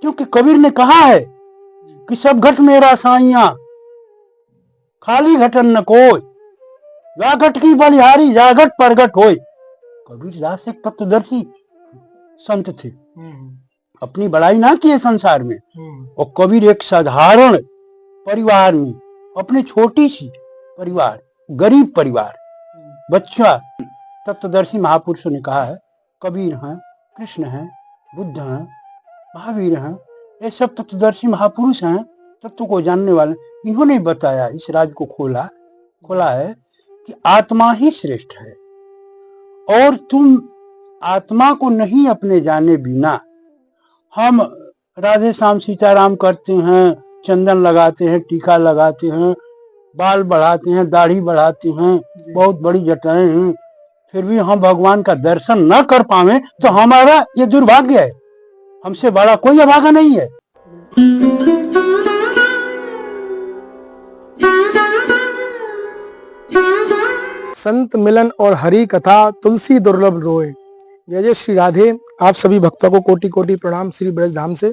क्योंकि कबीर ने कहा है कि सब घट मेरा साइया, खाली घटन न कोई, वा घट की बलिहारी जागट परगट होय। कबीर दास एक तत्वदर्शी संत थे, अपनी बड़ाई ना किए संसार में। और कबीर एक साधारण परिवार में, अपने छोटी सी परिवार, गरीब परिवार, बच्चा, तत्वदर्शी महापुरुषों ने कहा है कबीर हैं, कृष्ण हैं, बुद्ध हैं, महावीर हैं, ये सब तत्वदर्शी महापुरुष हैं, तत्व को जानने वाले। इन्होंने बताया, इस राज को खोला है कि आत्मा ही श्रेष्ठ है, और तुम आत्मा को नहीं अपने जाने बिना, हम राधे श्याम सीताराम करते हैं, चंदन लगाते हैं, टीका लगाते हैं, बाल बढ़ाते हैं, दाढ़ी बढ़ाते हैं, बहुत बड़ी जटाएं हैं, फिर भी हम भगवान का दर्शन न कर पावे तो हमारा ये दुर्भाग्य है। हमसे बड़ा कोई अभागा नहीं है। संत मिलन और हरि कथा तुलसी दुर्लभ रोए। जय जय श्री राधे। आप सभी भक्तों को कोटि कोटि प्रणाम श्री ब्रज धाम से।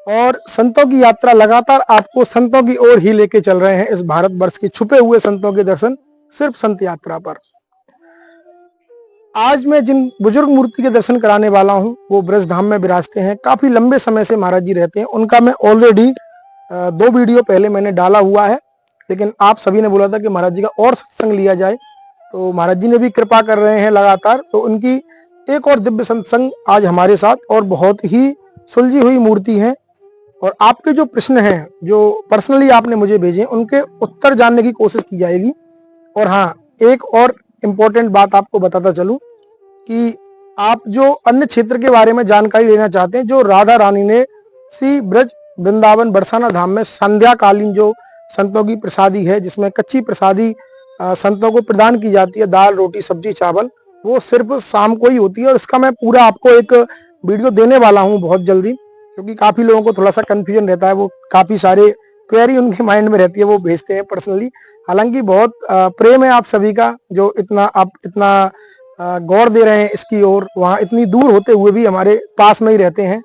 और संतों की यात्रा लगातार आपको संतों की ओर ही लेके चल रहे हैं। इस भारतवर्ष के छुपे हुए संतों के दर्शन सिर्फ संत यात्रा पर। आज मैं जिन बुजुर्ग मूर्ति के दर्शन कराने वाला हूं वो ब्रज धाम में विराजते हैं, काफी लंबे समय से महाराज जी रहते हैं। उनका मैं ऑलरेडी 2 वीडियो पहले मैंने डाला हुआ है, लेकिन आप सभी ने बोला था कि महाराज जी का और सत्संग लिया जाए, तो महाराज जी ने भी कृपा कर रहे हैं लगातार। तो उनकी एक और दिव्य सत्संग आज हमारे साथ, और बहुत ही सुलझी हुई मूर्ति है। और आपके जो प्रश्न हैं, जो पर्सनली आपने मुझे भेजे, उनके उत्तर जानने की कोशिश की जाएगी। और हाँ, एक और इम्पोर्टेंट बात आपको बताता चलूं कि आप जो अन्य क्षेत्र के बारे में जानकारी लेना चाहते हैं, जो राधा रानी ने श्री ब्रज वृंदावन बरसाना धाम में संध्याकालीन जो संतों की प्रसादी है, जिसमें कच्ची प्रसादी संतों को प्रदान की जाती है, दाल रोटी सब्जी चावल, वो सिर्फ शाम को ही होती है। और इसका मैं पूरा आपको एक वीडियो देने वाला हूँ बहुत जल्दी, क्योंकि काफी लोगों को थोड़ा सा कंफ्यूजन रहता है, वो काफी सारे क्वेरी उनके माइंड में रहती है, वो भेजते हैं पर्सनली। हालांकि बहुत प्रेम है आप सभी का, जो आप इतना गौर दे रहे हैं इसकी ओर, वहाँ इतनी दूर होते हुए भी हमारे पास में ही रहते हैं।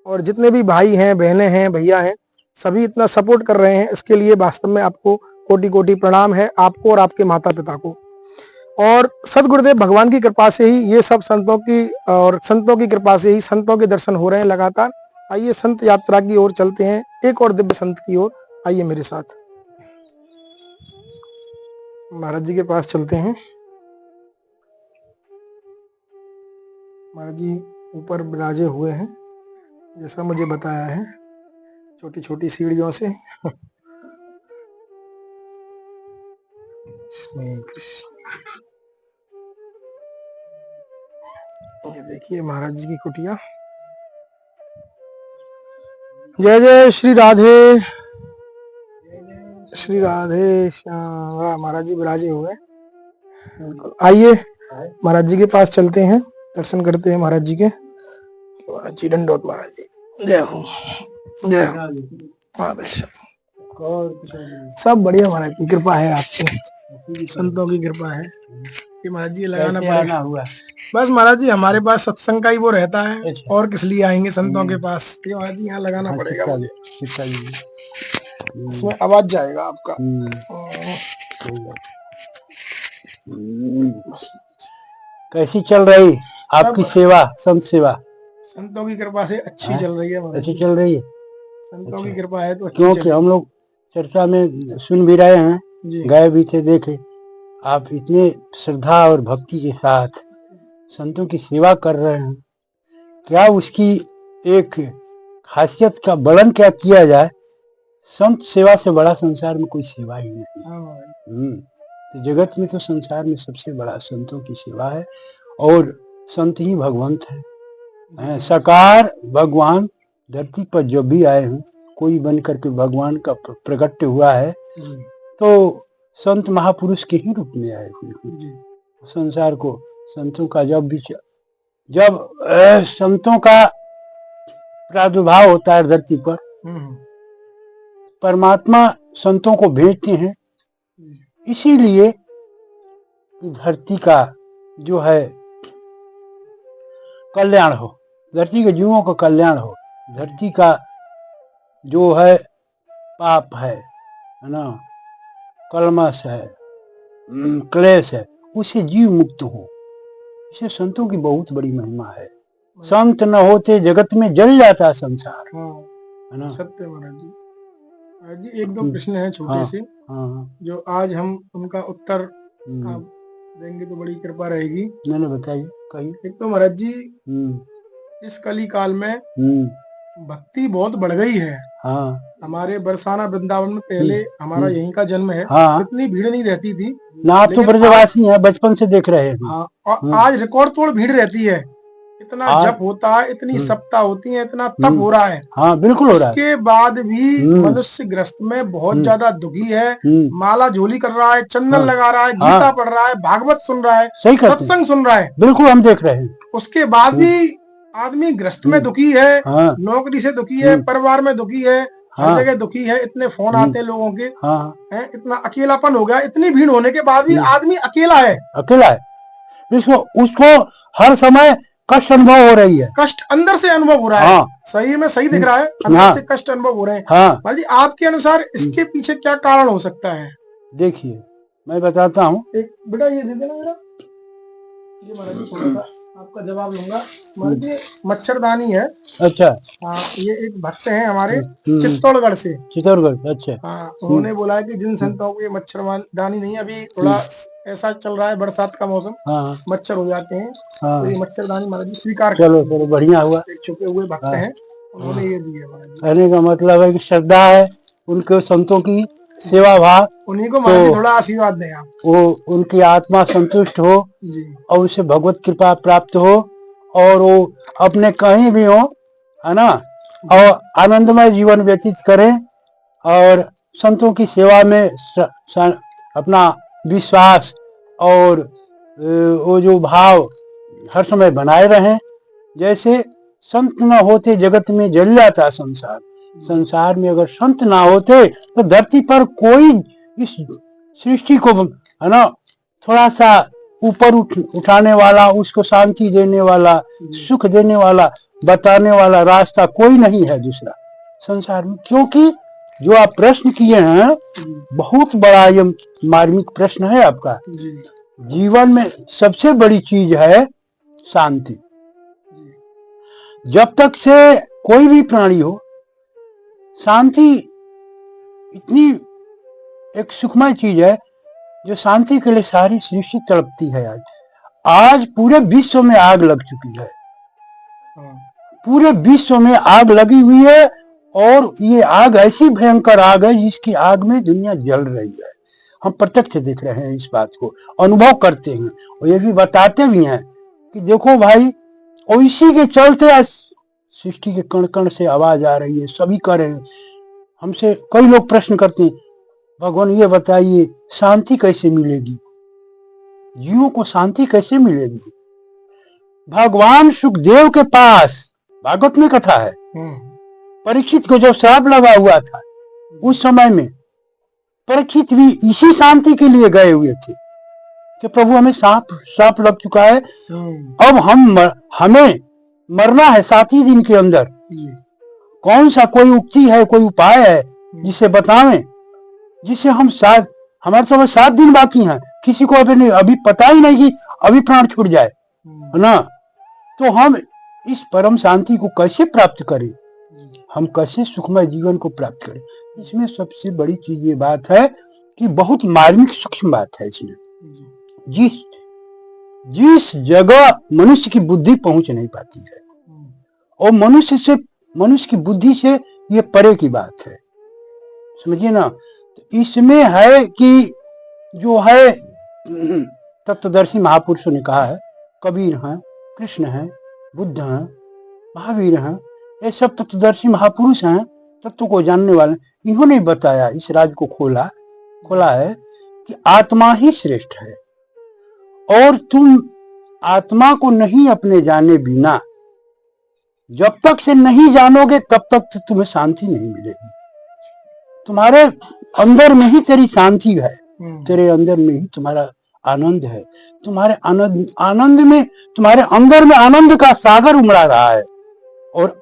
और जितने भी भाई हैं, बहनें हैं, भैया हैं, सभी इतना सपोर्ट कर रहे हैं, इसके लिए वास्तव में आपको कोटि कोटि प्रणाम है, आपको और आपके माता पिता को। और सदगुरुदेव भगवान की कृपा से ही ये सब संतों की कृपा से ही संतों के दर्शन हो रहे हैं लगातार। आइए संत यात्रा की ओर चलते हैं, एक और दिव्य संत की ओर। आइए मेरे साथ महाराज जी के पास चलते हैं। महाराज जी ऊपर विराजे हुए हैं, जैसा मुझे बताया है, छोटी छोटी सीढ़ियों से। ये देखिए महाराज जी की कुटिया। जय जय श्री राधे, श्री राधे श्याम। महाराज जी विराजे हुए। आइए महाराज जी के पास चलते हैं, दर्शन करते हैं महाराज जी के। महाराज जी दंडोत। महाराज जी जय हो, जय हो। सब बढ़िया, महाराज की कृपा है, आपकी संतों की कृपा है। ये महाराज जी लगाना पड़ेगा। हुआ बस महाराज जी हमारे पास सत्संग का ही वो रहता है, और किस लिए आएंगे संतों के पास। ये महाराज जी यहाँ लगाना पड़ेगा मुझे, इसमें आवाज जाएगा आपका। कैसी चल रही आपकी सेवा, संत सेवा? संतों की कृपा से अच्छी चल रही है महाराज अच्छी जी। चल रही है, संतों की कृपा है तो अच्छी क्योंकि हम लोग चर्चा में सुन भी रहे हैं, गए भी थे, देखे आप इतने श्रद्धा और भक्ति के साथ संतों की सेवा कर रहे हैं। क्या उसकी एक खासियत का वर्णन क्या किया जाए? संत सेवा से बड़ा संसार में कोई सेवा ही नहीं। तो जगत में तो संसार में सबसे बड़ा संतों की सेवा है, और संत ही भगवंत है। साकार भगवान धरती पर जो भी आए हैं, कोई बन करके भगवान का प्रकट हुआ है, तो संत महापुरुष के ही रूप में आए हुए हैं। संसार को संतों का जब संतों का प्रादुर्भाव होता है धरती पर, परमात्मा संतों को भेजते हैं, इसीलिए कि धरती का जो है कल्याण हो, धरती के जीवों का कल्याण हो, धरती का जो है पाप है ना, कलमश है, क्लेश है, उसे जीव मुक्त हो। इसे संतों की बहुत बड़ी महिमा है। संत न होते जगत में जल जाता संसार, है ना। सत्य महाराज जी। महाराज जी एक दो प्रश्न है छोटे हाँ, से, हाँ, जो आज हम उनका उत्तर आप देंगे तो बड़ी कृपा रहेगी। मैंने बताइए, कहिए। एक तो महाराज जी इस कली काल में भक्ति बहुत बढ़ गई है। हाँ, हमारे बरसाना वृंदावन में पहले हमारा यहीं का जन्म है, हाँ, इतनी भीड़ नहीं रहती थी ना। आप तो ब्रजवासी हैं, बचपन से देख रहे हैं। हाँ, और आज रिकॉर्ड तोड़ भीड़ रहती है। इतना जप होता है, इतनी सप्ताह होती है, इतना तप हो रहा है। हाँ, बिल्कुल हो रहा है। उसके बाद भी मनुष्य ग्रस्त में बहुत ज्यादा दुखी है। माला झोली कर रहा है, चंदन लगा रहा है, गीता पढ़ रहा है, भागवत सुन रहा है, सत्संग सुन रहा है। बिल्कुल हम देख रहे हैं। उसके बाद भी आदमी ग्रस्त में दुखी है, नौकरी से दुखी है, परिवार में दुखी है, हर जगह दुखी है। इतने फोन आते हैं लोगों के, हैं, इतना अकेलापन हो गया। इतनी भीड़ होने के बाद भी आदमी अकेला है, अकेला है। उसको हर समय कष्ट अनुभव हो रही है, कष्ट अंदर से अनुभव हो रहा है। शरीर में सही दिख रहा है, अंदर से कष्ट अनुभव हो रहे हैं। महाराज जी आपके अनुसार इसके पीछे क्या कारण हो सकता है? देखिए मैं बताता हूँ। एक बेटा ये दे देना मेरा, ये महाराज जी थोड़ा सा आपका जवाब लूंगा। महाराज जी मच्छरदानी है। अच्छा। हाँ, ये एक भक्त हैं हमारे चित्तौड़गढ़ से। चित्तौड़गढ़, अच्छा। हाँ, उन्होंने बोला है कि जिन संतों को ये मच्छरदानी नहीं, अभी थोड़ा ऐसा चल रहा है बरसात का मौसम, मच्छर हो जाते हैं, तो ये मच्छरदानी महाराज जी स्वीकार। चलो चलो, बढ़िया हुआ। एक छुपे हुए भक्त हैं, उन्होंने ये दी है महाराज जी। कहने का मतलब है कि श्रद्धा है उनके संतों की, सेवा भाव, उन्हीं को महाराज जी थोड़ा आशीर्वाद दें आप। वो उनकी आत्मा संतुष्ट हो जी, और उसे भगवत कृपा प्राप्त हो, और वो अपने कहीं भी हो, है ना, और आनंदमय जीवन व्यतीत करें, और संतों की सेवा में अपना विश्वास और वो जो भाव हर समय बनाए रहें। जैसे संत न होते जगत में जल जाता संसार। संसार में अगर संत ना होते तो धरती पर कोई इस सृष्टि को, है ना, थोड़ा सा ऊपर उठाने वाला, उसको शांति देने वाला, सुख देने वाला, बताने वाला रास्ता कोई नहीं है दूसरा संसार में। क्योंकि जो आप प्रश्न किए हैं बहुत बड़ा ये मार्मिक प्रश्न है आपका। जीवन में सबसे बड़ी चीज है शांति। जब तक से कोई भी प्राणी हो, शांति इतनी एक सुखमय चीज है जो शांति के लिए सारी सृष्टि तड़पती है। आज पूरे विश्व में आग लग चुकी है, पूरे विश्व में आग लगी हुई है, और ये आग ऐसी भयंकर आग है जिसकी आग में दुनिया जल रही है। हम प्रत्यक्ष देख रहे हैं, इस बात को अनुभव करते हैं, और ये भी बताते भी हैं कि देखो भाई, और इसी के चलते सृष्टि के कण कण से आवाज आ रही है, सभी कह रहे हैं। हमसे कई लोग प्रश्न करते हैं, भगवान ये बताइए शांति कैसे मिलेगी, जीवों को शांति कैसे मिलेगी। भगवान सुखदेव के पास भागवत में कथा है, परीक्षित को जब श्राप लगा हुआ था उस समय में परीक्षित भी इसी शांति के लिए गए हुए थे कि प्रभु हमें श्राप लग चुका है, अब हमें मरना है 7 ही दिन के अंदर। कौन सा कोई उक्ति है, कोई उपाय है जिसे बतावें, जिसे हम हमारे समय 7 दिन बाकी हैं, किसी को अभी पता ही नहीं कि अभी प्राण छूट जाए, है ना। तो हम इस परम शांति को कैसे प्राप्त करें, हम कैसे सुखमय जीवन को प्राप्त करें। इसमें सबसे बड़ी चीज ये बात है कि बहुत मार्मिक सूक्ष्म बात है इसमें। जिस जगह मनुष्य की बुद्धि पहुंच नहीं पाती है, और मनुष्य की बुद्धि से ये परे की बात है, समझिए ना। तो इसमें है कि जो है तत्वदर्शी महापुरुषों ने कहा है, कबीर हैं, कृष्ण हैं, बुद्ध हैं, महावीर हैं, ये सब तत्वदर्शी महापुरुष हैं, तत्व को जानने वाले। इन्होंने बताया, इस राज को खोला है कि आत्मा ही श्रेष्ठ है, और तुम आत्मा को नहीं अपने जाने बिना जब तक से नहीं जानोगे तब तक तुम्हें शांति नहीं मिलेगी। तुम्हारे अंदर में ही तेरी शांति है, तेरे अंदर में ही तुम्हारा आनंद है। तुम्हारे आनंद में, तुम्हारे अंदर में आनंद का सागर उमड़ा रहा है, और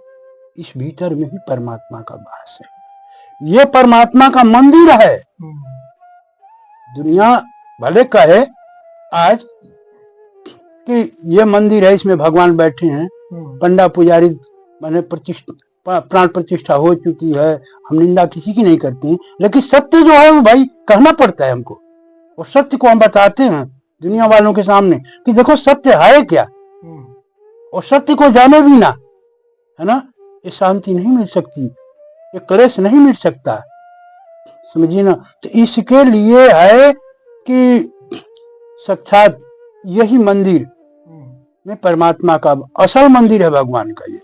इस भीतर में ही परमात्मा का वास है। ये परमात्मा का मंदिर है। दुनिया भले कहे आज कि ये मंदिर है, इसमें भगवान बैठे हैं, पंडा पुजारी माने प्राण प्रतिष्ठा हो चुकी है, हम निंदा किसी की नहीं करते हैं, लेकिन सत्य जो है वो भाई कहना पड़ता है हमको, और सत्य को हम बताते हैं दुनिया वालों के सामने कि देखो सत्य है क्या, और सत्य को जाने भी ना, है ना, ये शांति नहीं मिल सकती, ये क्लेश नहीं मिल सकता, समझिए ना। तो इसके लिए है कि साक्षात यही मंदिर में परमात्मा का असल मंदिर है, भगवान का ये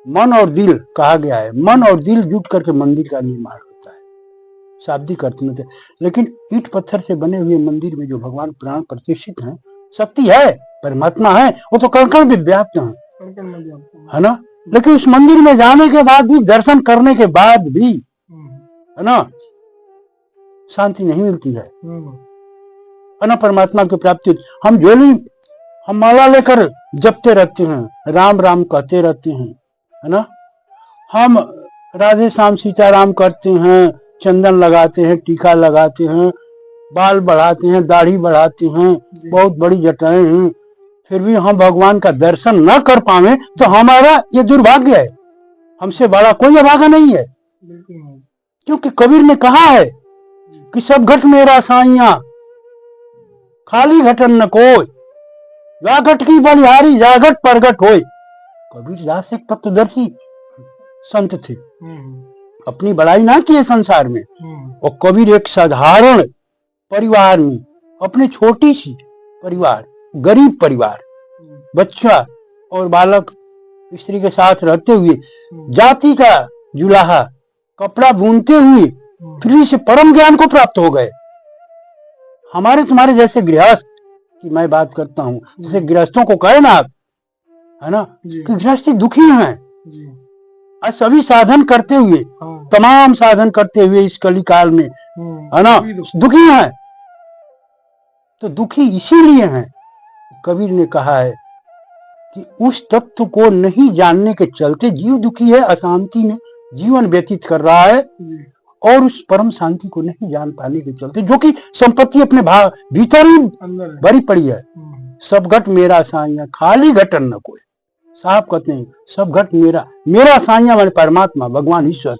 मन और दिल कहा गया है। मन और दिल जुट करके मंदिर का निर्माण होता है, शाब्दिक अर्थ में। लेकिन ईंट पत्थर से बने हुए मंदिर में जो भगवान प्राण प्रतिष्ठित हैं, शक्ति है, परमात्मा है, वो तो कण कण में व्याप्त है ना। लेकिन उस मंदिर में जाने के बाद भी, दर्शन करने के बाद भी, है ना, शांति नहीं मिलती है ना, परमात्मा की प्राप्ति। हम हम माला लेकर जपते रहते हैं, राम राम कहते रहते हैं, है ना, हम राधे श्याम सीताराम करते हैं, चंदन लगाते हैं, टीका लगाते हैं, बाल बढ़ाते हैं, दाढ़ी बढ़ाते हैं, बहुत बड़ी जटाएं हैं, फिर भी हम भगवान का दर्शन न कर पावे तो हमारा ये दुर्भाग्य है। हमसे बड़ा कोई अभागा नहीं है, क्योंकि कबीर ने कहा है कि सब घट मेरा साइया, खाली घटन न कोई, या घट की बलिहारी जागट परगट होय। कबीर दास एक तत्वदर्शी संत थे, अपनी बड़ाई ना किए संसार में, और कबीर एक साधारण परिवार में, अपने छोटी सी परिवार, गरीब परिवार, बच्चा और बालक स्त्री के साथ रहते हुए, जाति का जुलाहा कपड़ा बुनते हुए फिर से परम ज्ञान को प्राप्त हो गए। हमारे तुम्हारे जैसे गृहस्थ की मैं बात करता हूँ, जैसे गृहस्थों को कहे ना आप, है ना, कि गृहस्थी दुखी हैं, और सभी साधन करते हुए, तमाम साधन करते हुए इस कली काल में, है ना, दुखी हैं। तो दुखी इसीलिए हैं, कबीर ने कहा है कि उस तत्व को नहीं जानने के चलते जीव दुखी है, अशांति में जीवन व्यतीत कर रहा है, और उस परम शांति को नहीं जान पाने के चलते, जो कि संपत्ति अपने भीतर ही भरी पड़ी है। सब घट मेरा साइया, खाली घटन न कोई। साहब कहते हैं सब घट मेरा साइया माने परमात्मा, भगवान, ईश्वर,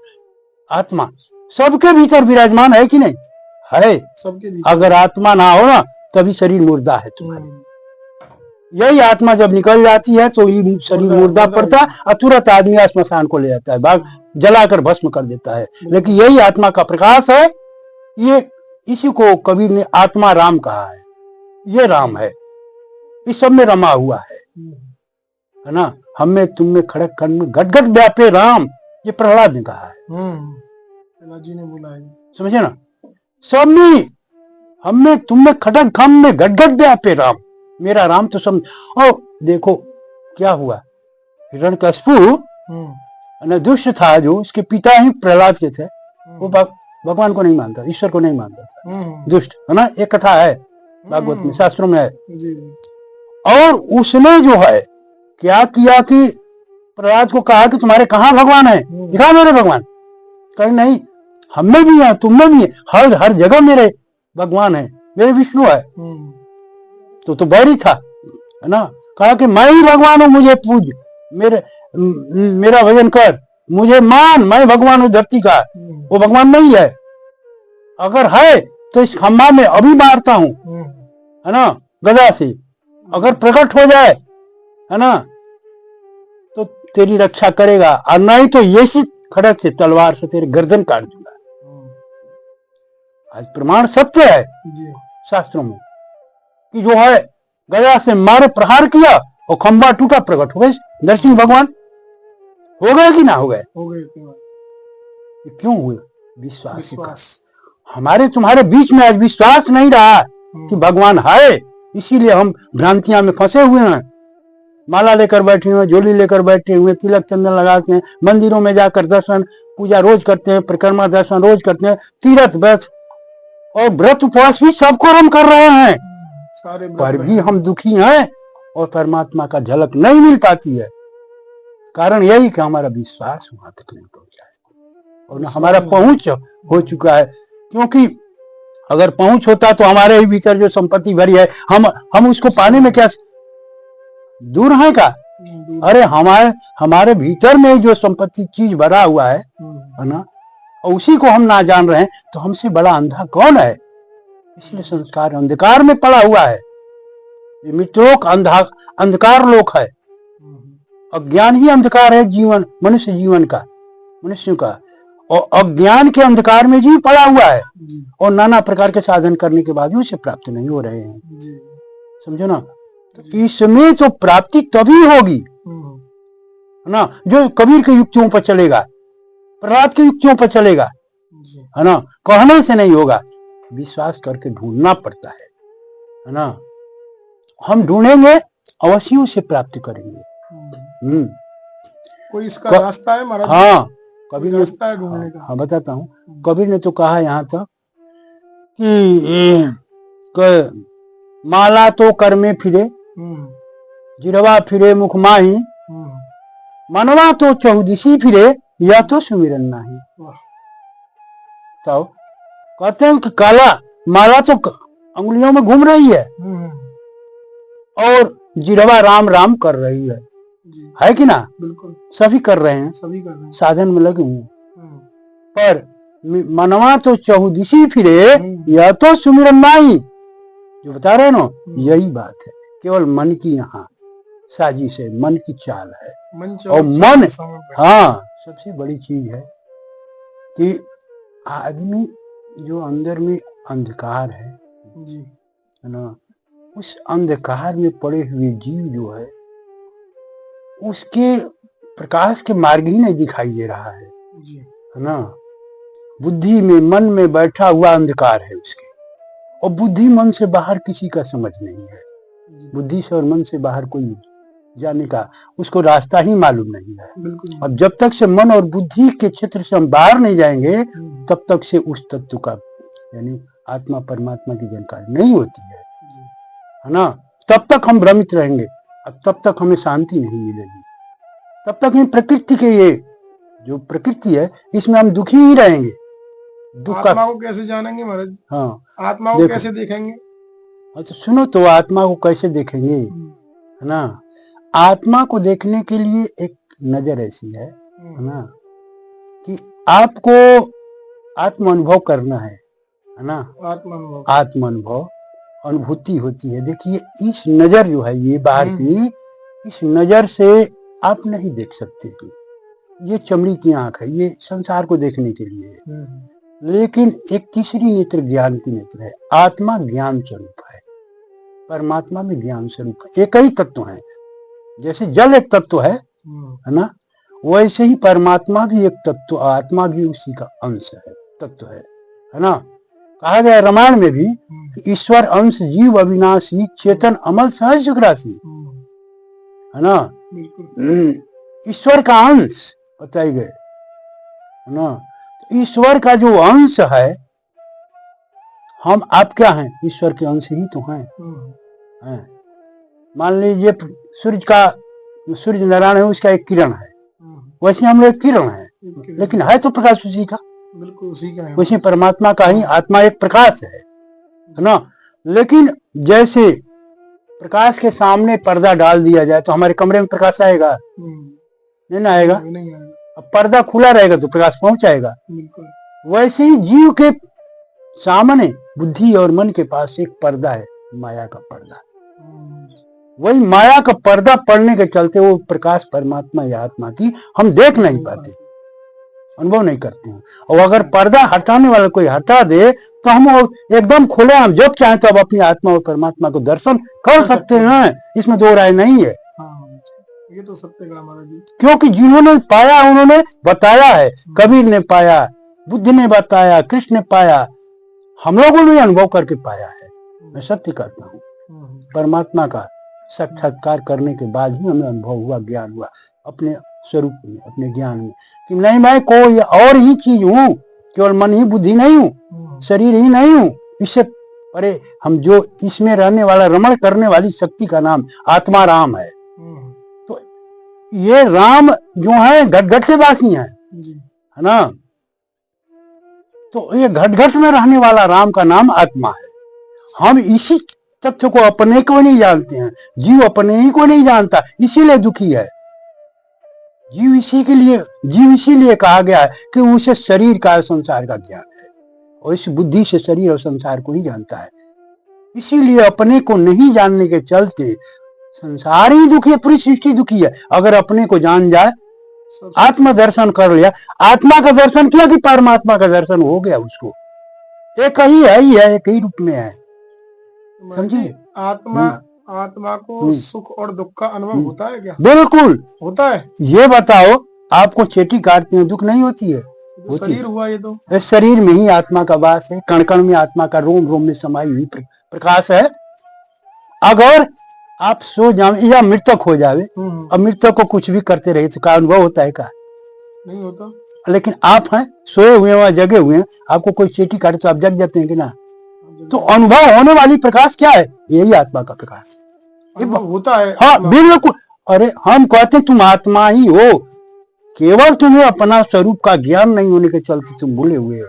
आत्मा सबके भीतर विराजमान है कि नहीं है। सबके अगर आत्मा ना हो ना, तभी शरीर मुर्दा है तुम्हारे। यही आत्मा जब निकल जाती है तो ये शरीर मुर्दा पड़ता है, और तुरंत आदमी श्मशान को ले जाता है, भाग जलाकर भस्म कर देता है। लेकिन यही आत्मा का प्रकाश है, ये इसी को कबीर ने आत्मा राम कहा है। ये राम है, इस सब में रमा हुआ है ना। हम में तुम में खड़क खंड में घट घट व्यापे राम, ये प्रहलाद ने कहा है, जी ने बोला है, समझे ना। सब में, हम में तुम में खड़क खंड में घट घट व्यापे राम, मेरा राम तो सब। और देखो क्या हुआ, हिरण्यकशिपु दुष्ट था, जो उसके पिता ही प्रहलाद के थे, वो भगवान को नहीं मानता, ईश्वर को नहीं मानता था, दुष्ट, है ना। एक कथा है भागवत में, शास्त्रों में है। और उसने जो है क्या किया कि प्रहलाद को कहा कि तुम्हारे कहाँ भगवान है, दिखा मेरे भगवान। कहे नहीं, हम में भी है, तुम में भी है, हर जगह मेरे भगवान है, मेरे विष्णु है। तो बैरी था, है ना। कहा कि मैं ही भगवान हूं, मुझे पूज, मेरा भजन कर, मुझे मान, मैं भगवान हूं धरती का। वो भगवान नहीं है, अगर है तो इस खंबा में अभी मारता हूं, है ना, गदा से। अगर प्रकट हो जाए, है ना, तो तेरी रक्षा करेगा, और नहीं तो ये सी खड़क से, तलवार से तेरे गर्दन काट दूंगा। आज प्रमाण सत्य है शास्त्रों में कि जो है गदा से मारे, प्रहार किया और खंबा टूटा, प्रकट हो गए नरसिंह भगवान। हो गए कि ना हो गए? हो गए। क्यों हुए? विश्वास। हमारे तुम्हारे बीच में आज विश्वास नहीं रहा कि भगवान है, इसीलिए हम भ्रांतियां में फंसे हुए हैं। माला लेकर बैठे हुए, झोली लेकर बैठे हुए, तिलक चंदन लगाते हैं, मंदिरों में जाकर दर्शन पूजा रोज करते हैं, परिक्रमा दर्शन रोज करते हैं, तीर्थ व्रत और व्रत उपवास भी सबको हम कर रहे हैं, पर भी हम दुखी हैं और परमात्मा का झलक नहीं मिल पाती है। कारण यही कि हमारा विश्वास वहां तक नहीं पहुंचा है और न हमारा पहुंच हो चुका है। क्योंकि अगर पहुंच होता तो हमारे ही भीतर जो संपत्ति भरी है हम उसको पाने में क्या दूर है का? अरे हमारे भीतर में जो संपत्ति चीज भरा हुआ है ना, और उसी को हम ना जान रहे हैं तो हमसे बड़ा अंधा कौन है? इसलिए संस्कार अंधकार में पड़ा हुआ है। ये मित्रों अंधकार लोक है। अज्ञान ही अंधकार है जीवन, मनुष्य जीवन का, मनुष्य का। और अज्ञान के अंधकार में जी पड़ा हुआ है और नाना प्रकार के साधन करने के बाद भी उसे प्राप्त नहीं हो रहे हैं। समझो ना, तो इसमें तो प्राप्ति तभी होगी ना जो कबीर के युक्तियों पर चलेगा, प्रहलाद के युक्तियों पर चलेगा, है ना। कहने से नहीं होगा, विश्वास करके ढूंढना पड़ता है ना। हम ढूंढेंगे अवश्य उसे प्राप्त करेंगे। कोई इसका रास्ता है महाराज? हाँ, कबीर ने रास्ता है ढूंढने का। हाँ बताता हूँ। कबीर ने तो कहा यहाँ तक कि माला तो कर में फिरे, जिरवा फिरे मुख माही, मनवा तो चौदिशी फिरे, या तो सुमिरन नाही। तो कहते हैं कि काला माला तो अंगुलियों में घूम रही है और जिरवा राम राम कर रही है कि ना? बिल्कुल, सभी कर रहे हैं, सभी कर रहे हैं, साधन में लगे हुए, पर मनवा तो चौदिशी फिरे, या तो सुमिरन नाही। जो बता रहे ना, यही बात है। केवल मन की यहाँ साजिश है, मन की चाल है। और मन, हाँ, सबसे बड़ी चीज है कि आदमी जो अंदर में अंधकार है ना, उस अंधकार में पड़े हुए जीव जो है उसके प्रकाश के मार्ग ही नहीं दिखाई दे रहा है ना। बुद्धि में, मन में बैठा हुआ अंधकार है उसके, और बुद्धि मन से बाहर किसी का समझ नहीं है। बुद्धि से और मन से बाहर कोई जाने का उसको रास्ता ही मालूम नहीं है। अब जब तक से मन और बुद्धि के क्षेत्र से हम बाहर नहीं जाएंगे तब तक से उस तत्व का यानी आत्मा परमात्मा की जानकारी नहीं होती है ना। तब तक हम भ्रमित रहेंगे, अब तब तक हमें शांति नहीं मिलेगी। तब तक इन प्रकृति के, ये जो प्रकृति है इसमें हम दुखी ही रहेंगे। दुख आत्मा को कैसे जानेंगे महाराज? हाँ, आत्मा को कैसे देखेंगे? तो सुनो, तो आत्मा को कैसे देखेंगे, है ना। आत्मा को देखने के लिए एक नजर ऐसी है ना कि आपको आत्म अनुभव करना है ना। आत्म अनुभव अनुभूति होती है। देखिए, इस नजर जो है ये बाहर की, इस नजर से आप नहीं देख सकते। ये चमड़ी की आंख है, ये संसार को देखने के लिए है। लेकिन एक तीसरी नेत्र ज्ञान की नेत्र है। आत्मा ज्ञान स्वरूप है, परमात्मा में ज्ञान स्वरूप है। एक ही तत्व है। जैसे जल एक तत्व है ना, वैसे ही परमात्मा भी एक तत्व, आत्मा भी उसी का अंश है, तत्व है ना। कहा गया रामायण में भी कि ईश्वर अंश जीव अविनाशी, चेतन अमल सहज सुखराशि, है ना। ईश्वर का अंश बताए गए, है ना। ईश्वर का जो अंश है, हम आप क्या हैं? ईश्वर के अंश ही तो हैं। मान लीजिए सूर्य नारायण है, उसका एक किरण है, वैसे हम लोग किरण है, लेकिन है तो प्रकाश उसी का, बिल्कुल उसी का है। वैसे परमात्मा का ही आत्मा एक प्रकाश है ना। लेकिन जैसे प्रकाश के सामने पर्दा डाल दिया जाए तो हमारे कमरे में प्रकाश आएगा? नहीं आएगा। अब पर्दा खुला रहेगा तो प्रकाश पहुंच आएगा। वैसे ही जीव के सामने बुद्धि और मन के पास एक पर्दा है, माया का पर्दा। वही माया का पर्दा पड़ने के चलते वो प्रकाश परमात्मा या आत्मा की हम देख नहीं पाते, अनुभव नहीं करते हैं। और अगर पर्दा हटाने वाला कोई हटा दे तो हम एकदम खुले, हम जब चाहें तब अपनी आत्मा और परमात्मा को दर्शन कर सकते हैं। इसमें दो राय नहीं है। ये तो सत्य कहा महाराज जी। क्योंकि जिन्होंने पाया उन्होंने बताया है। कबीर ने पाया, बुद्ध ने बताया, कृष्ण ने पाया, हम लोगों ने अनुभव करके पाया है। मैं सत्य करता हूँ, परमात्मा का साक्षात्कार करने के बाद ही हमें अनुभव हुआ, ज्ञान हुआ अपने स्वरूप में, अपने ज्ञान में, कि नहीं मैं कोई और ही चीज हूँ, केवल मन ही बुद्धि नहीं हूँ, शरीर ही नहीं हूँ। इससे परे हम जो इसमें रहने वाला, रमण करने वाली शक्ति का नाम आत्मा राम है। तो ये राम जो है घट घट के वासी हैं, जी। है ना। तो ये घट घट में रहने वाला राम का नाम आत्मा है। हम इसी तथ्य को अपने को नहीं जानते हैं। जीव अपने ही को नहीं जानता, इसीलिए दुखी है। जीव इसीलिए कहा गया है कि उसे शरीर का संसार का ज्ञान है, और इस बुद्धि से शरीर और संसार को ही जानता है। इसीलिए अपने को नहीं जानने के चलते संसार ही दुखी है, पूरी सृष्टि दुखी है। अगर अपने को जान जाए, आत्म दर्शन कर लिया, आत्मा का दर्शन किया कि परमात्मा का दर्शन हो गया उसको। एक ही है, एक ही रूप में है, समझिए। आत्मा को सुख और दुख का अनुभव होता है क्या? बिल्कुल होता है। ये बताओ, आपको चेटी काटते हैं दुख नहीं होती है? तो शरीर हुआ ये तो। इस शरीर में ही आत्मा का वास है, कण कण में आत्मा का रोम रोम में समाई हुई प्रकाश है। अगर आप सो जाए या मृतक हो जावे, अब मृतक को कुछ भी करते रहे तो का अनुभव होता है? का नहीं होता। लेकिन आप हैं सोए हुए हैं, जगे हुए हैं, आपको कोई चीटी काटे तो आप जग जाते हैं कि ना? तो अनुभव होने वाली प्रकाश क्या है? यही आत्मा का प्रकाश है, होता है। हाँ बिल्कुल। अरे हम कहते तुम आत्मा ही हो, केवल तुम्हें अपना स्वरूप का ज्ञान नहीं होने के चलते तुम भूले हुए हो।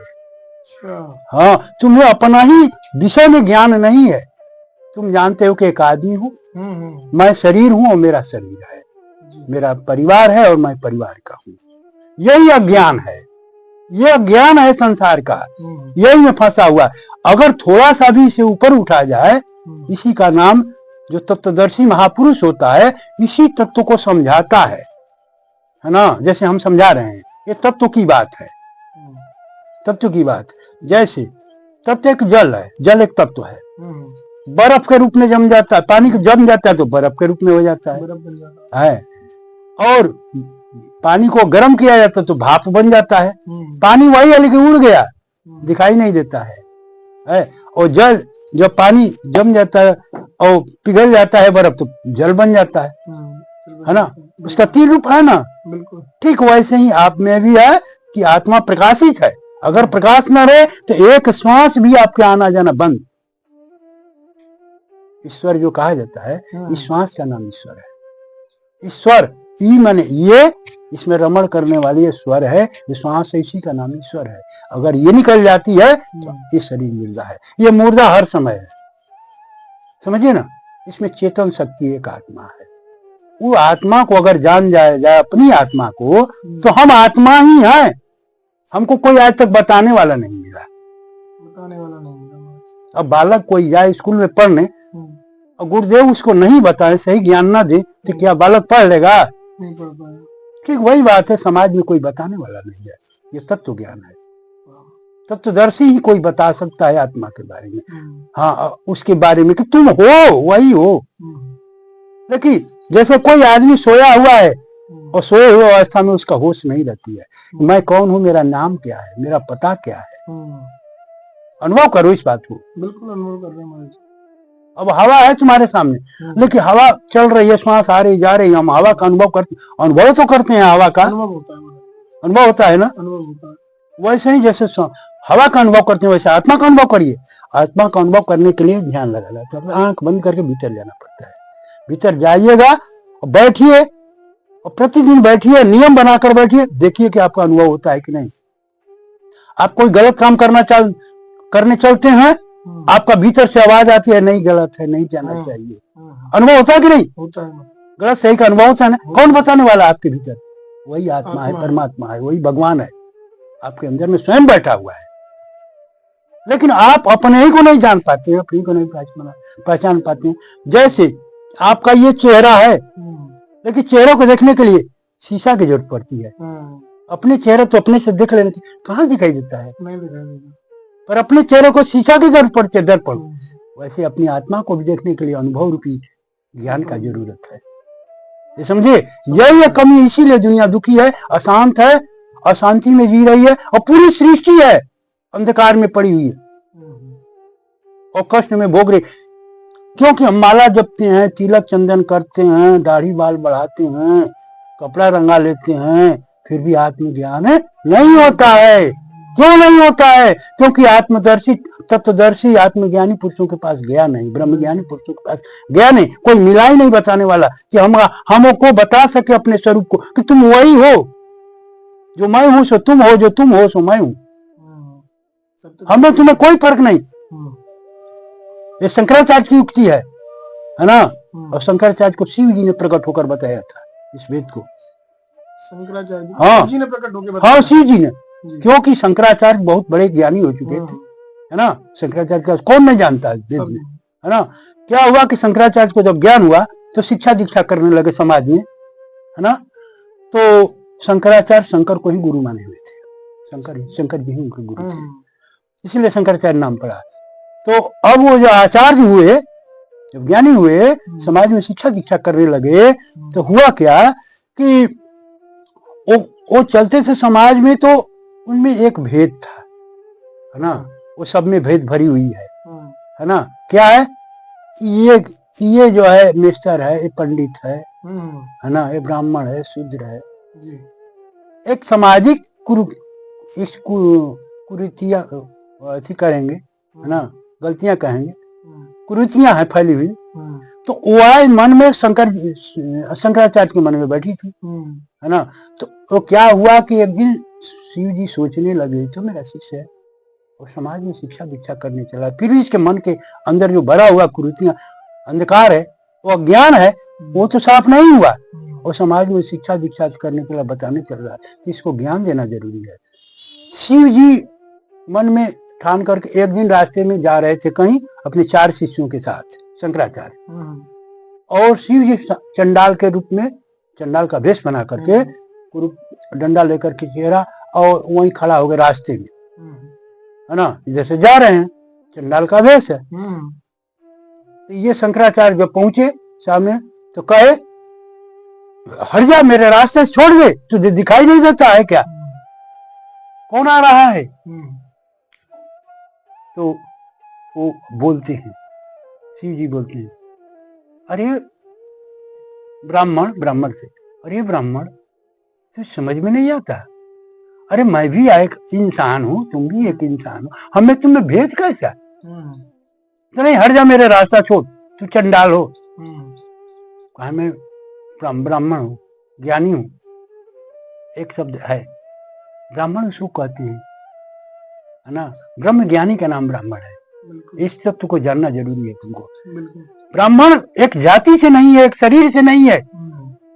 हाँ, तुम्हें अपना ही विषय में ज्ञान नहीं है। तुम जानते हो कि एक आदमी हूँ, मैं शरीर हूँ और मेरा शरीर है, मेरा परिवार है और मैं परिवार का हूँ। यही अज्ञान है, ये अज्ञान है संसार का, यही में फंसा हुआ। अगर थोड़ा सा भी इसे ऊपर उठा जाए, इसी का नाम जो तत्वदर्शी महापुरुष होता है, इसी तत्व को समझाता है ना। जैसे हम समझा रहे हैं, ये तत्व की बात है, तत्व की बात। जैसे तत्व एक जल है, जल एक तत्व है, बर्फ के रूप में जम जाता है, पानी को जम जाता है तो बर्फ के रूप में हो जाता है। और पानी को गर्म किया जाता है तो भाप बन जाता है। पानी वही है लेकिन उड़ गया, दिखाई नहीं देता है। और जल, जब पानी जम जाता है और पिघल जाता है बर्फ तो जल बन जाता है ना। उसका तीन रूप है ना। बिल्कुल ठीक वैसे ही आप में भी है कि आत्मा प्रकाशित है। अगर प्रकाश न रहे तो एक श्वास भी आपके आना जाना बंद। ईश्वर जो कहा जाता है, इस श्वास का नाम ईश्वर है। ईश्वर ई माने ये, इसमें रमण करने वाली ये स्वर है, श्वास है, इसी का नाम ईश्वर है। अगर ये निकल जाती है तो ये शरीर मुर्दा है। ये मुर्दा हर समय है, समझिए ना। इसमें चेतन शक्ति एक आत्मा है। वो आत्मा को अगर जान जाए अपनी आत्मा को, तो हम आत्मा ही हैं। हमको कोई आज तक बताने वाला नहीं मिला। अब बालक कोई जाए स्कूल में पढ़ने और गुरुदेव उसको नहीं बताए, सही ज्ञान ना दे, तो क्या बालक पढ़ लेगा? नहीं पढ़ पाएगा। ठीक वही बात है, समाज में कोई बताने वाला नहीं है। ये तत्व ज्ञान है, तत्वदर्शी ही कोई बता सकता है आत्मा के बारे में। हाँ, उसके बारे में कि तुम हो वही हो। देखिए, जैसे कोई आदमी सोया हुआ है और सोए हुए अवस्था में उसका होश नहीं रहती है। मैं कौन हूँ, मेरा नाम क्या है, मेरा पता क्या है। अनुभव करो इस बात को। बिल्कुल अनुभव कर रहे हैं। अब हवा है तुम्हारे सामने, लेकिन हवा चल रही है, श्वास आ रही जा रही, हम हवा का अनुभव करते, अनुभव तो करते हैं हवा का। अनुभव होता है ना। अनुभव होता है। वैसे ही जैसे हवा का अनुभव करते हैं, वैसे आत्मा का अनुभव करिए। आत्मा का अनुभव करने के लिए ध्यान लगाना पड़ता है, आंख बंद करके भीतर जाना पड़ता है। भीतर जाइएगा और बैठिए, और प्रतिदिन बैठिए, नियम बनाकर बैठिए, देखिए कि आपका अनुभव होता है कि नहीं। आप कोई गलत काम करने चलते हैं, आपका भीतर से आवाज आती है, नहीं गलत है, नहीं जाना चाहिए। अनुभव होता है कि नहीं? होता है। गलत सही का अनुभव होता है ना। कौन बताने वाला आपके भीतर? वही आत्मा है, परमात्मा है, वही भगवान है, आपके अंदर में स्वयं बैठा हुआ है। लेकिन आप अपने ही को नहीं जान पाते हैं, अपने को नहीं पहचान पाते हैं। जैसे आपका ये चेहरा है, लेकिन चेहरे को देखने के लिए शीशा की जरूरत पड़ती है। अपने चेहरे तो अपने से देख लेने की, कहाँ दिखाई देता है? नहीं दिखाई देता। पर अपने चेहरे को शीशा की जरूरत पड़ती है, दर्पण। वैसे अपनी आत्मा को भी देखने के लिए अनुभव रूपी ज्ञान का जरूरत है। ये समझे, यही कमी, इसीलिए दुनिया दुखी है, अशांत है, अशांति में जी रही है, और पूरी सृष्टि है अंधकार में पड़ी हुई है और कष्ट में भोग रही। क्योंकि हम माला जपते हैं, तिलक चंदन करते हैं, दाढ़ी बाल बढ़ाते हैं, कपड़ा रंगा लेते हैं, फिर भी आत्मज्ञान नहीं होता है। क्यों नहीं होता है? क्योंकि आत्मदर्शी तत्वदर्शी आत्मज्ञानी पुरुषों के पास गया नहीं, ब्रह्मज्ञानी पुरुषों के पास गया नहीं। कोई मिला ही नहीं बताने वाला कि हमको बता सके अपने स्वरूप को कि तुम वही हो, जो मैं हूं सो तुम हो, जो तुम हो सो मैं हूं। हमें तुम्हें कोई फर्क नहीं। ये शंकराचार्य की युक्ति है ना? और शंकराचार्य को शिव जी ने प्रकट होकर बताया था इस वेद को। शंकराचार्य हाँ, शिव जी ने प्रकट होकर बताया। हाँ, शिव जी ने, क्योंकि शंकराचार्य बहुत बड़े ज्ञानी हो चुके थे, है ना? शंकराचार्य का कौन नहीं जानता है देश में, है ना? क्या हुआ कि शंकराचार्य को जब ज्ञान हुआ तो शिक्षा दीक्षा करने लगे समाज में, है ना? तो शंकराचार्य शंकर को ही गुरु माने हुए थे। शंकर जी ही उनके गुरु थे, इसलिए शंकराचार्य नाम पड़ा। तो अब वो जो आचार्य हुए, जब ज्ञानी हुए, समाज में शिक्षा दीक्षा करने लगे, तो हुआ क्या कि वो चलते थे समाज में, तो उनमें एक भेद था, है ना? वो सब में भेद भरी हुई है ना? क्या है? ये जो है मिस्टर है, ये पंडित है ना? ये ब्राह्मण है, शूद्र है। एक सामाजिक कुरीतियां अथी करेंगे, है ना? गलतियां कहेंगे, कुरीतियां हैं फैली हुई। तो वह मन में शंकराचार्य के मन में बैठी थी, है ना? तो क्या हुआ कि एक दिन शिव जी सोचने लगे, तो मेरा शिष्य है और समाज में शिक्षा दीक्षा करने चला, फिर भी इसके मन के अंदर जो भरा हुआ कुरीतियां, अंधकार है, वो अज्ञान है, वो तो साफ नहीं हुआ। और समाज में शिक्षा दीक्षा करने के लिए बताने चल रहा है कि इसको ज्ञान देना जरूरी है। शिव जी मन में ठान करके एक दिन रास्ते में जा रहे थे कहीं अपने 4 शिष्यों के साथ, शंकराचार्य, और शिव जी चंडाल के रूप में, चंडाल का वेश बना करके, डंडा लेकर के चेहरा, और वहीं खड़ा हो गए रास्ते में, है ना? जैसे जा रहे हैं, चंडाल का वेश है। तो ये शंकराचार्य जब पहुंचे सामने, तो कहे, हट जा, मेरे रास्ते से छोड़ दे, तुझे दिखाई नहीं देता है क्या? कौन आ रहा है? तो वो बोलते हैं, शिव जी बोलते हैं, अरे ब्राह्मण से, अरे ब्राह्मण, तो समझ में नहीं आता? अरे मैं भी एक इंसान हूँ, तुम भी एक इंसान हो, हमें तुम्हें भेद कैसा? तो नहीं, हट जा, मेरे रास्ता छोड़, तू चंडाल हो। कहा मैं ब्राह्मण हूँ, ज्ञानी हूँ। एक शब्द है, ब्राह्मण उसको कहते हैं, है ना? ब्रह्म ज्ञानी का नाम ब्राह्मण है। इस शब्द को जानना जरूरी है तुमको। ब्राह्मण एक जाति से नहीं है, एक शरीर से नहीं है।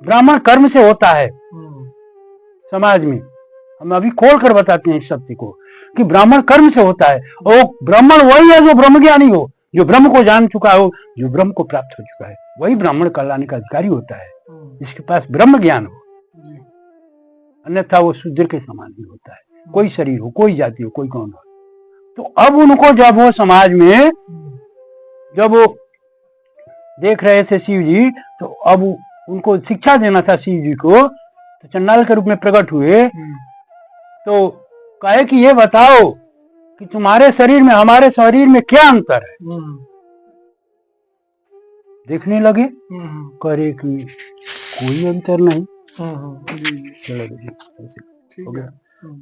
ब्राह्मण कर्म से होता है समाज में। हम अभी खोल कर बताते हैं इस सत्य को कि ब्राह्मण कर्म से होता है, और ब्राह्मण वही है जो ब्रह्म ज्ञानी हो, जो ब्रह्म को जान चुका हो, जो ब्रह्म को प्राप्त हो चुका है, वही ब्राह्मण कहलाने का अधिकारी होता है, जिसके पास ब्रह्म ज्ञान हो। अन्यथा वो शूद्र के समान ही होता है, कोई शरीर हो, कोई जाति हो, कोई कौन हो। तो अब उनको जब वो समाज में जब वो देख रहे थे शिव जी, तो अब उनको शिक्षा देना था शिव जी को, तो चंडाल के रूप में प्रकट हुए। तो कहे कि ये बताओ कि तुम्हारे शरीर में हमारे शरीर में क्या अंतर है? देखने लगे, करे कि कोई अंतर नहीं। चलो हो गया।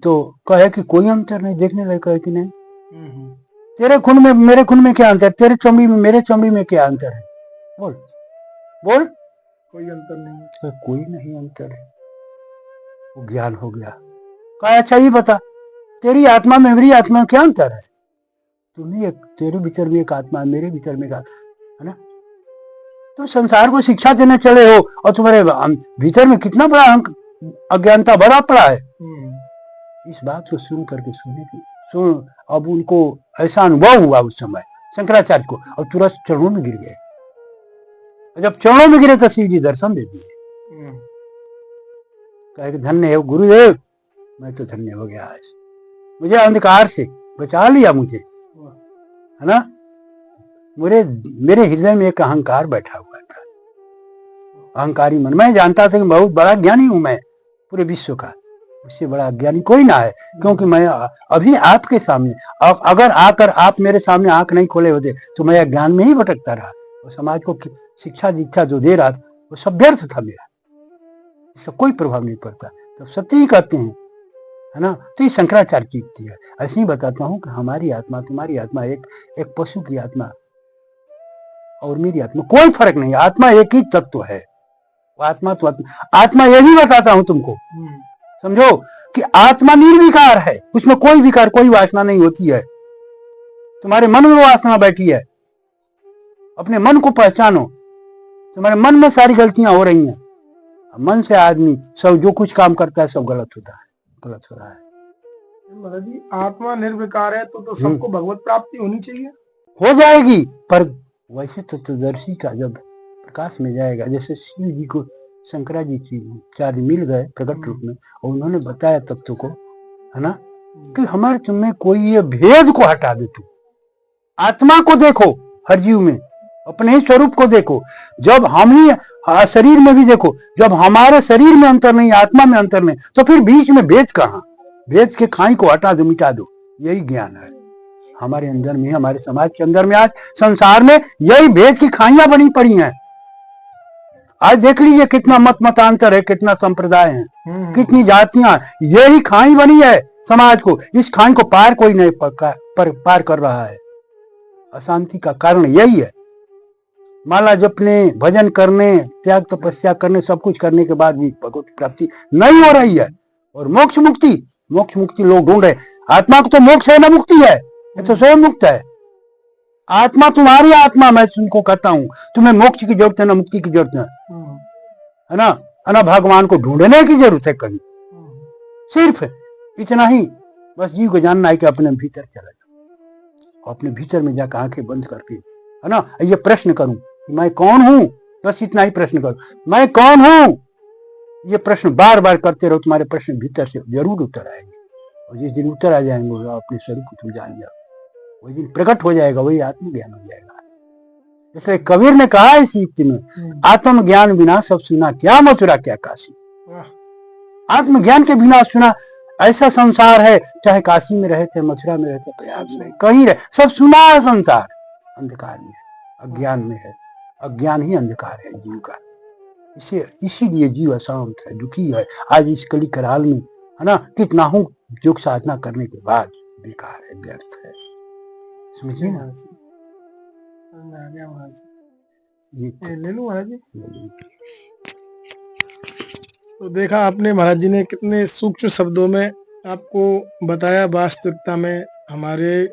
तो कहे कि कोई अंतर नहीं, देखने लगे, कहे कि नहीं, तेरे खून में मेरे खून में क्या अंतर, तेरे चमड़ी में मेरे चमड़ी में क्या अंतर है? बोल बोल। कोई अंतर नहीं, कोई नहीं अंतर है। वो ज्ञान हो गया। कहा अच्छा ये बता, तेरी आत्मा में मेरी आत्मा में क्या अंतर है? तुम्हें एक, तेरे भीतर में एक आत्मा है, मेरे भीतर में एक आत्मा है ना? तुम संसार को शिक्षा देने चले हो और तुम्हारे भीतर में कितना बड़ा अज्ञानता भरा पड़ा है। इस बात को सुन करके सुन, अब उनको ऐसा अनुभव हुआ उस समय शंकराचार्य को, और तुरंत चरणों में गिर गए। जब चरणों में गिरे तो शिव जी दर्शन दे दिए। कहे धन्य है गुरुदेव, मैं तो धन्य हो गया आज, मुझे अंधकार से बचा लिया मुझे, है ना? मेरे हृदय में एक अहंकार बैठा हुआ था, अहंकारी मन। मैं जानता था कि बहुत बड़ा ज्ञानी हूं मैं पूरे विश्व का, उससे बड़ा ज्ञानी कोई ना है। क्योंकि मैं अभी आपके सामने, अगर आकर आप मेरे सामने आंख नहीं खोले होते तो मैं ज्ञान में ही भटकता रहा, और समाज को शिक्षा दीक्षा जो दे रहा था वो सब व्यर्थ था मेरा, इसका कोई प्रभाव नहीं पड़ता। तो सत्य ही कहते हैं, है ना। तो ये शंकराचार्य की युक्ति है। ऐसे ही बताता हूँ कि हमारी आत्मा, तुम्हारी आत्मा, एक पशु की आत्मा और मेरी आत्मा कोई फर्क नहीं, आत्मा एक ही तत्व है। आत्मा तो आत्मा यही बताता हूं तुमको, समझो कि आत्मा निर्विकार है, उसमें कोई विकार, कोई वासना नहीं होती है। तुम्हारे मन में वासना बैठी है, अपने मन को पहचानो। तुम्हारे मन में सारी गलतियां हो रही हैं। मन से आदमी सब जो कुछ काम करता है सब गलत होता है, गलत हो रहा है। महाराज जी आत्मा निर्विकार है तो सबको भगवत प्राप्ति होनी चाहिए। हो जाएगी, पर वैसे तत्वदर्शी का जब प्रकाश में जाएगा, जैसे शिव जी को शंकराचार्य मिल गए प्रकट रूप में और उन्होंने बताया तत्व को, है ना, कि हमारे तुम्हें कोई ये भेद को हटा दे। तू आत्मा को देखो, हर जीव में अपने ही स्वरूप को देखो। जब हम ही शरीर में भी देखो, जब हमारे शरीर में अंतर नहीं, आत्मा में अंतर नहीं, तो फिर बीच में भेद कहाँ? भेद के खाई को हटा दो, मिटा दो। यही ज्ञान है हमारे अंदर में, हमारे समाज के अंदर में, आज संसार में यही भेद की खाइयां बनी पड़ी हैं। आज देख लीजिए कितना मतांतर है, कितना संप्रदाय है, कितनी जातियां, यही खाई बनी है समाज को। इस खाई को पार कोई नहीं पार कर रहा है। अशांति का कारण यही है। माला जपने, भजन करने, त्याग तपस्या करने, सब कुछ करने के बाद भी भगवत प्राप्ति नहीं हो रही है। और मोक्ष मुक्ति लोग ढूंढ रहे। आत्मा को तो मोक्ष है ना मुक्ति है, ये तो स्वयं मुक्त है। आत्मा तुम्हारी आत्मा, मैं तुमको कहता हूँ, तुम्हें मोक्ष की जरूरत है ना मुक्ति की जरूरत है ना भगवान को ढूंढने की जरूरत है कहीं। सिर्फ इतना ही बस जीव को जानना है कि अपने भीतर चला जाओ, अपने भीतर में जाकर आंखें बंद करके, है ना, ये प्रश्न करूं कि मैं कौन हूं। बस इतना ही प्रश्न करो, मैं कौन हूं। ये प्रश्न बार बार करते रहो, तुम्हारे प्रश्न भीतर से जरूर उत्तर आएंगे। और जिस दिन उत्तर आ जाएंगे अपने स्वरूप को तुम जान जाओ, वही दिन प्रकट हो जाएगा, वही आत्मज्ञान हो जाएगा। इसलिए कबीर ने कहा इस युक्ति में, आत्मज्ञान बिना सब सुना क्या मथुरा क्या काशी। आत्मज्ञान के बिना सुना ऐसा संसार है, चाहे काशी में रहे, चाहे मथुरा में रहे, प्रयाग में, कहीं रहे, सब सुना है संसार। अंधकार में है, अज्ञान में है। अज्ञान ही अंधकार है जीव का। इसीलिए जीव अशांत है, दुखी है आज इस कली कराल में, है ना। कितना हूं योग साधना करने के बाद बेकार है, व्यर्थ है। समझिए ना। ये ले लूं महाराज जी। तो देखा आपने, महाराज जी ने कितने सूक्ष्म शब्दों में आपको बताया वास्तविकता में हमारे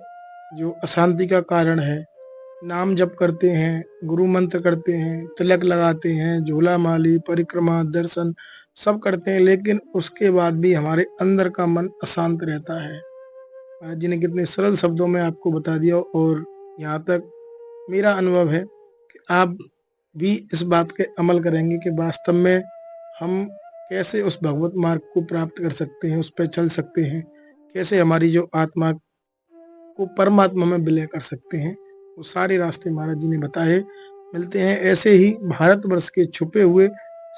जो अशांति का कारण है। नाम जप करते हैं, गुरु मंत्र करते हैं, तिलक लगाते हैं, झोला माली, परिक्रमा, दर्शन सब करते हैं, लेकिन उसके बाद भी हमारे अंदर का मन अशांत रहता है। महाराज जी ने कितने सरल शब्दों में आपको बता दिया। और यहाँ तक मेरा अनुभव है कि आप भी इस बात के अमल करेंगे कि वास्तव में हम कैसे उस भगवत मार्ग को प्राप्त कर सकते हैं, उस पर चल सकते हैं, कैसे हमारी जो आत्मा को परमात्मा में विलय कर सकते हैं, वो सारे रास्ते महाराज जी ने बताए। मिलते हैं ऐसे ही भारतवर्ष के छुपे हुए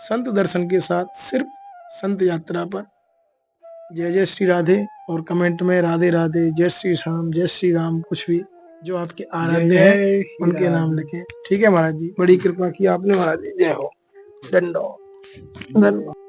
संत दर्शन के साथ, सिर्फ संत यात्रा पर। जय जय श्री राधे। और कमेंट में राधे राधे, जय श्री श्याम, जय श्री राम, कुछ भी जो आपके आराध्य है उनके नाम लिखे। ठीक है महाराज जी, बड़ी कृपा की आपने महाराज जी। जय हो। धन्यवाद।